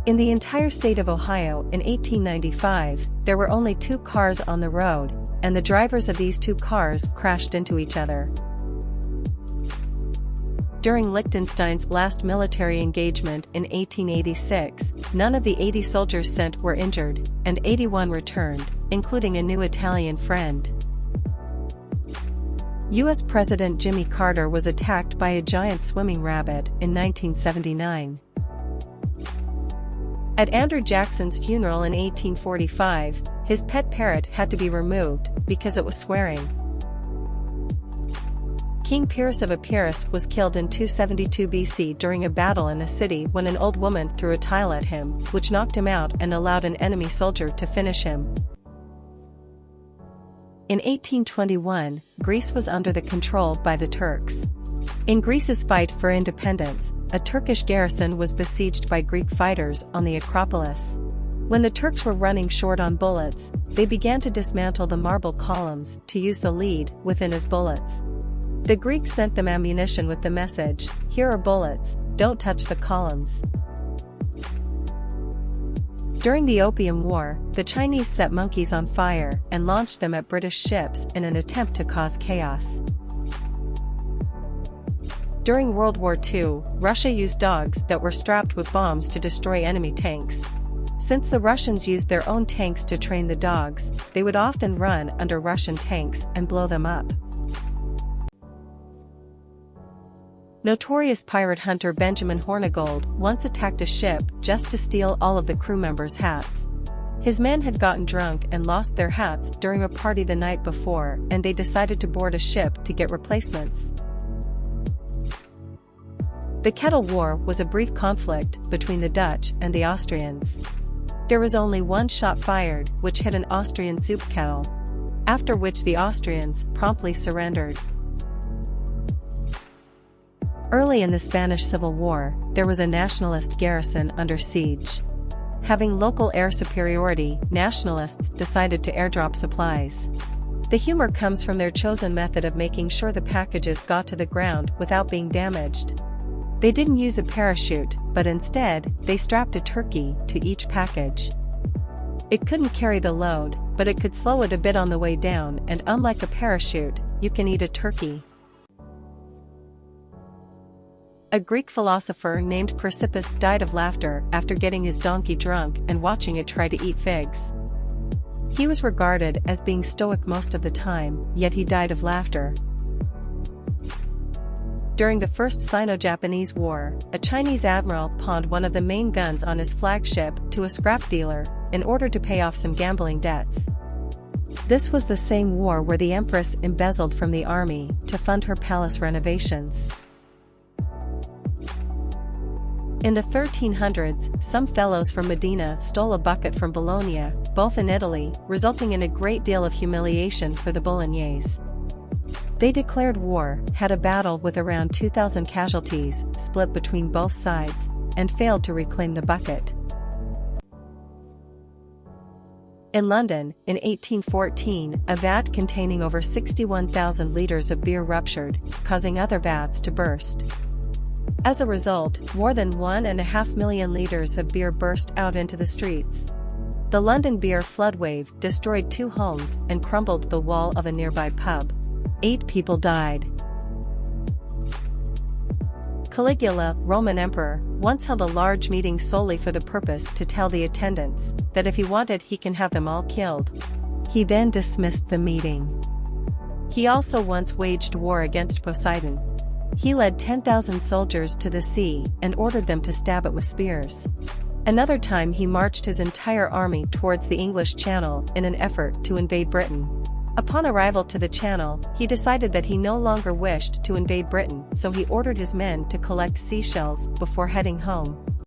In the entire state of Ohio in 1895, there were only 2 cars on the road, and the drivers of these 2 cars crashed into each other. During Liechtenstein's last military engagement in 1886, none of the 80 soldiers sent were injured, and 81 returned, including a new Italian friend. U.S. President Jimmy Carter was attacked by a giant swimming rabbit in 1979. At Andrew Jackson's funeral in 1845, his pet parrot had to be removed because it was swearing. King Pyrrhus of Epirus was killed in 272 BC during a battle in a city when an old woman threw a tile at him, which knocked him out and allowed an enemy soldier to finish him. In 1821, Greece was under the control by the Turks. In Greece's fight for independence, a Turkish garrison was besieged by Greek fighters on the Acropolis. When the Turks were running short on bullets, they began to dismantle the marble columns to use the lead within as bullets. The Greeks sent them ammunition with the message, "Here are bullets, don't touch the columns." During the Opium War, the Chinese set monkeys on fire and launched them at British ships in an attempt to cause chaos. During World War II, Russia used dogs that were strapped with bombs to destroy enemy tanks. Since the Russians used their own tanks to train the dogs, they would often run under Russian tanks and blow them up. Notorious pirate hunter Benjamin Hornigold once attacked a ship just to steal all of the crew members' hats. His men had gotten drunk and lost their hats during a party the night before, and they decided to board a ship to get replacements. The Kettle War was a brief conflict between the Dutch and the Austrians. There was only one shot fired, which hit an Austrian soup kettle, after which the Austrians promptly surrendered. Early in the Spanish Civil War, there was a nationalist garrison under siege. Having local air superiority, nationalists decided to airdrop supplies. The humor comes from their chosen method of making sure the packages got to the ground without being damaged. They didn't use a parachute, but instead, they strapped a turkey to each package. It couldn't carry the load, but it could slow it a bit on the way down, and unlike a parachute, you can eat a turkey. A Greek philosopher named Chrysippus died of laughter after getting his donkey drunk and watching it try to eat figs. He was regarded as being stoic most of the time, yet he died of laughter. During the First Sino-Japanese War, a Chinese admiral pawned one of the main guns on his flagship to a scrap dealer in order to pay off some gambling debts. This was the same war where the empress embezzled from the army to fund her palace renovations. In the 1300s, some fellows from Medina stole a bucket from Bologna, both in Italy, resulting in a great deal of humiliation for the Bolognese. They declared war, had a battle with around 2,000 casualties, split between both sides, and failed to reclaim the bucket. In London, in 1814, a vat containing over 61,000 liters of beer ruptured, causing other vats to burst. As a result, more than 1.5 million liters of beer burst out into the streets. The London beer flood wave destroyed 2 homes and crumbled the wall of a nearby pub. 8 people died. Caligula, Roman emperor, once held a large meeting solely for the purpose to tell the attendants that if he wanted he can have them all killed. He then dismissed the meeting. He also once waged war against Poseidon. He led 10,000 soldiers to the sea and ordered them to stab it with spears. Another time he marched his entire army towards the English Channel in an effort to invade Britain. Upon arrival to the Channel, he decided that he no longer wished to invade Britain, so he ordered his men to collect seashells before heading home.